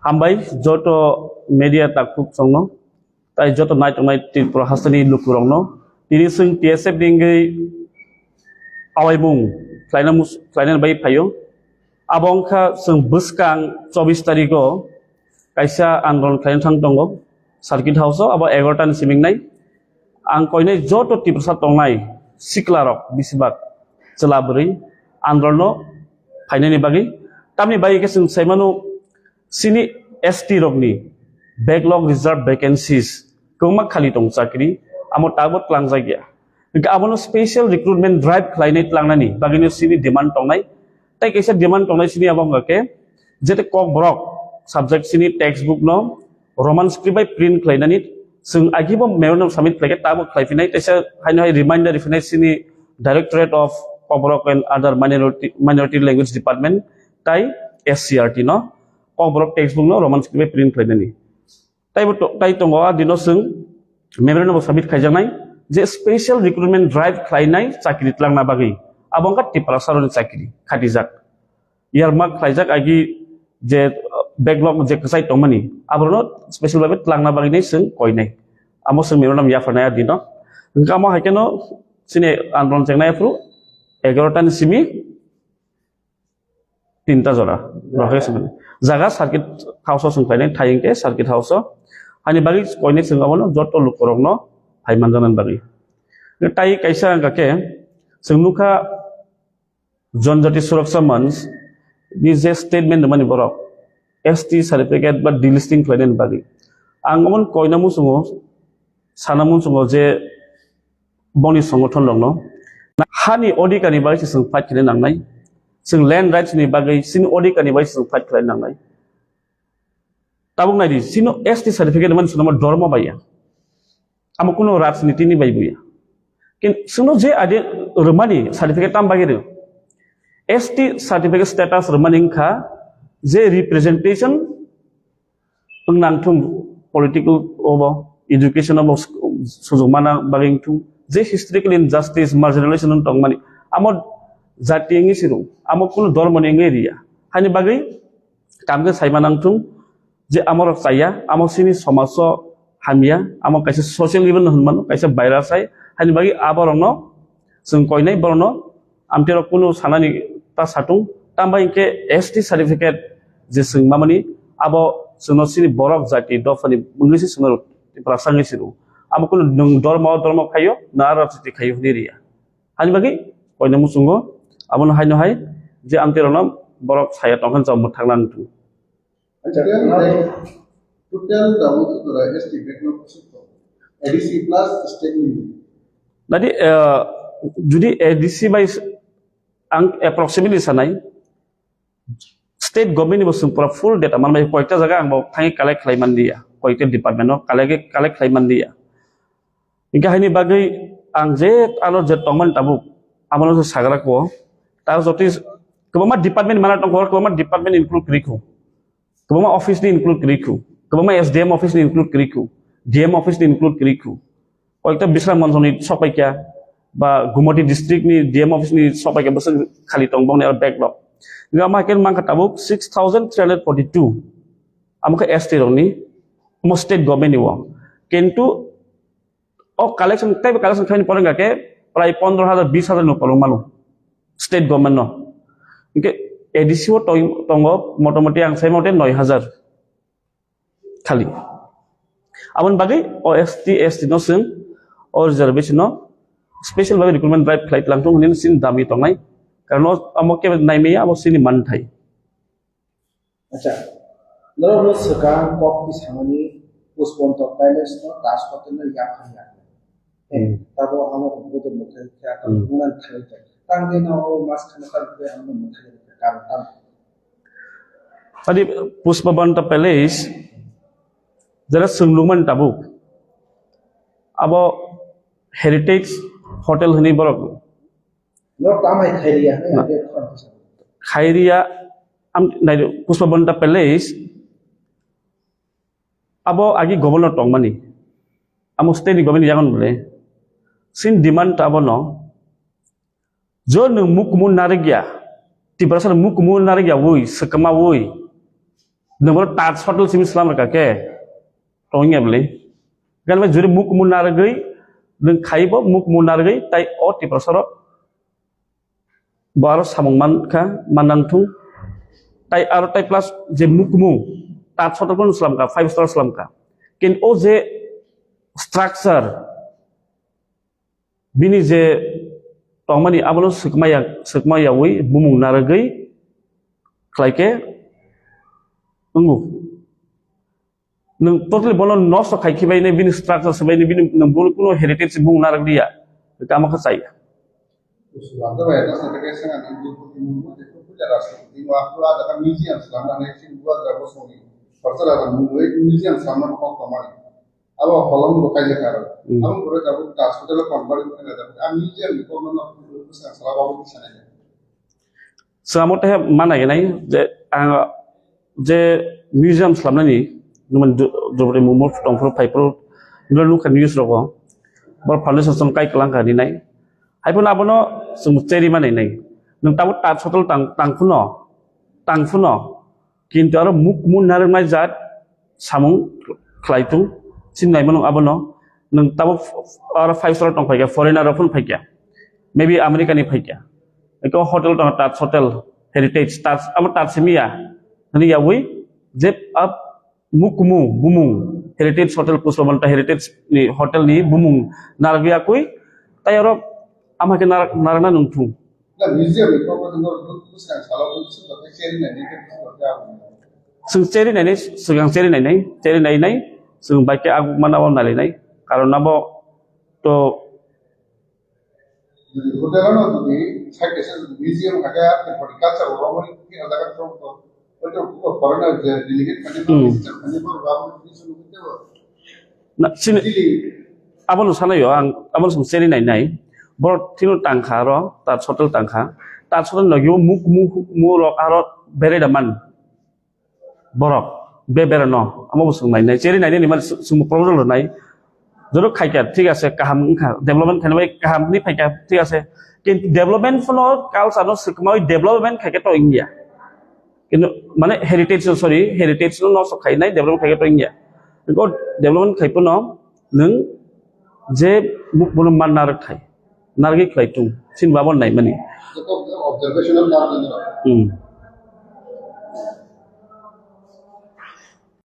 হামবাই যত মিডিয়া তাকুক সংনো তাই যত নাইট ত্রিপুরা হাসনি লুকুরংনো তিনি जों TSF दिंगै आवायमुं फ्लाइनान बाय फायो आबंखा जों बोसकां 24 तारिखो कायसा आन्दोलन खालायनो थां दङ सार्किट हाउसआव आबो 11 तानि सिमिंनाय आं कयनाय जत टिप्रसा दंनाय सिक्लारक बिसिबाग जलाबरै आन्दोलन फायनायनि बागै तामनि बागै जों सायमानो सिनि ST रकनि बैकलॉग रिजर्व वैकेंसीज गोमा खालि दं साख्रि आमो ताबो क्लां जायगा इनका आबोनो स्पेशल रिक्रुटमेंट ड्राइव खालायनाय लांनायनि बागैनो सिनि डिमांड दंनाय ताइ कैसे डिमांड दंनाय सिनि आबंगाके जेते कक ब्रक सब्जेक्ट सिनि टेक्स्ट बुक नो रोमान स्क्रिप्ट बाय प्रिंट खालायनानै जों आगिबो मेमोरेंडम सबमिट खालायके ताबो खालायफिनाय तैसे हायनो रिमाइंडर रिफिनाय सिनि directorate of Kokborok and other minority language department ताइ SCRT नो कक ब्रक टेक्स्ट बुक नो रोमान स्क्रिप्ट बाय प्रिंट खालायनानै ताइ दङ दिनो जों मेमोरेंडम सबमिट खायजानाय जे स्पेशल रिक्रुटमेंट ड्राइव खालायनाय साख्रि लांना बागै आबंका टिप्रा सारनि साख्रि खाटिजाक यारमार्क खायजाक आगि जे बैकलॉग जे कसाय तमनि आबरनो स्पेशल बाबे लांना बागैनै जों कयनाय आमो जों मेमोरेंडम याफानाया दिनो गामो हायकेनो सिने आन्दोलन जेंनायफ्रु 11 तानि सिमि 3टा जरा रखेसमोन जागा सार्किट हाउसआव जों खायनाय थायिंके सार्किट हाउसआव हानि बागै कयनाय जों गाबोनो जत लुकरंनो हायमान जानान बागै ताइ कैसा गाके जों नुखा जनजाति सुरक्षा मंच नि जे स्टेटमेंट मानि बरक ST सर्टिफिकेट बा डिलिस्टिंग खालायनायनि बागै आं गाबोन कयनामु संगो सानामु संगो जे बनि संगठन दंनो हानि अधिकारनि बागै जों फाइट खालायनो नांनाय जों लैंड राइट्स नि बागै सिन अधिकारनि बागै जों फाइट खालायनो नांनाय ताबुं नायदि सिनो ST सर्टिफिकेट मानसि नामा धर्म बाया आम कुनो राजनीति नि बायबुया किन सुनो जे आदि रमानी सर्टिफिकेट ताम बागेरो ST सर्टिफिकेट स्टेटस रमानिंखा जे रिप्रेजेंटेशन नांथुम पॉलिटिकल ओबो एजुकेशन ओबो सुजुमाना बागेंथु जे हिस्टोरिकल इनजस्टिस मार्जिनलाइजेशन दं माने आम जातिनि सिरु आम कुनो धर्म नि एरिया हानि बागै तामगे सायमानांथुम जे आमर साया आम सिनि समाज हामिया आम कैसे सोशल इवेंट होनमानो कैसे भाइरास है हानि बागै आबरनो जों कयनाय बरनो आमतेर कुनो सानानि ता सातुं तामबा इनके ST सर्टिफिकेट जे जों मामानि आबो जोंनो सिनि बरक जाति दफानि इंग्लिश सोनो प्रासांगि सिरु आम कुनो धर्म खायो ना राजनीति खायो निरिया हानि बागै कयनाय मुसुंगो आबनो हायनो हाय जे आमतेरनो बरक साया तंखन जाव मथांनान तु total tahu tu adalah ST backlog itu ADC plus statement. Jadi jadi ADC by ang approximately sanai state government ni bosung pura full data man mai koita jaga ang bau thangi collect klaiman dia koita department no collect klaiman dia ingka hani bagai ang je alo je tongman tabuk amano sagara ko tar joti kebama department mana tong kebama department include kriku kebama office ni include kriku kebama SDM office ni include kriku DM office ni include kriku koita bisram monsoni sopaikia ba Gumoti district ni DM office ni sopaikia bosung khali tongbong ni backlog Gama ken mangka tabuk 6342 amuka ST roni mo state government ni wong kentu collection type collection khain porenga ke pray 15000 20000 no polong malu state government no inke ADC o tongo motomoti ang sai mote 9000 khali amon bagai OST ST no sin or reservation no special bagai recruitment drive flight langtung nin sin dami tongai karena amok ke naimia abo sini manthai acha loro sekarang kok di samani postpone to balance no task ko na ya khaya tabo amok bodo muthai kya kan bulan thai tang de na o mas khana kan be amok muthai karam tam tadi Puspabanta Palace jara sungluman tabuk abo heritage hotel hani borok Lord tamai Khairia am nai Puspabanta Palace abo agi governor tongmani amo state government jangan boleh sin demand abo no jo nung mukmun narigya ti berasal mukmun narigya woi sekema woi Nomor tat hotel sim Islam mereka ke tongnya beli kan me juri muk munar gei neng khaibo muk munar gei tai ot ti prosoro baro samong man ka manantung tai aro tai plus je muk mu tat hotel pun Islam ka 5 star Islam ka kin o je structure bini je tongmani abalo sukmaya wi bumung nar gei klaike nunggu nung totally bolon nos khai khibai ne bin structure sabai ne bin nung bol kuno heritage bung narak dia kama ka sai Sudah ada ya, sampai ke sana itu itu punya rasa. Ini waktu ada kan museum selama nextin buat gak bos ini. Pertama ada museum selama kau kemana? Abo holam bukan jakarta. Abo boleh kamu tas hotel konvert itu ada. Museum itu mana pusat selama di sana. selama teh mana ya nai je museum selama ni numan dobre mumur tongfro paipro nulu kan news roko bor foundation som kai kelang ka ni nai hai pun abono sum ceri mana nai nung tabu tat hotel tang funo kintu aro muk mun nar mai jat samung klaitu sin nai manung abono nung tabu aro 5 star tong pai ka foreigner pun pai ka maybe america ni pai ka eko hotel tong tat hotel heritage tat amar tat semia ni ya wi jep up mukmu bumung heritage hotel puspamalta heritage ni hotel ni bumung nargia koi tayaro amake narana nungtu Nah museum itu apa tentang itu pusat selama itu sudah sharing nanti kan sudah apa? sung ceri nai sung baike agu manawa nali nai karo nabo to Jadi hotel mana tu di saya kisah museum agak horticulture orang ini mungkin ada kan contoh itu foreigner delegate kan itu kan itu orang itu sudah na sin abon sana yo ang abon sung ceri nai bor tinu tangkha ro ta hotel tangkha ta hotel no yo mu ro aro bere daman borok bere no amo sung nai ceri nai ni man sung problem nai জরুর খাইকা ঠিক আছে কাহাম ডেভেলপমেন্ট খাইবাই কাহাম নি ফাইকা ঠিক আছে কিন্তু ডেভেলপমেন্ট ফলৰ কালচাৰ সুকমাই ডেভেলপমেন্ট খাইকে তো ইন্ডিয়া কিন্তু মানে হেৰিটেজ ন খাই নাই ডেভেলপমেন্ট খাইকে তো ইন্ডিয়া গো ডেভেলপমেন্ট খাইপো ন নং যে মুক বন মান নারক খাই নারগি খাইতুম সিন বাবন নাই মানে observational margin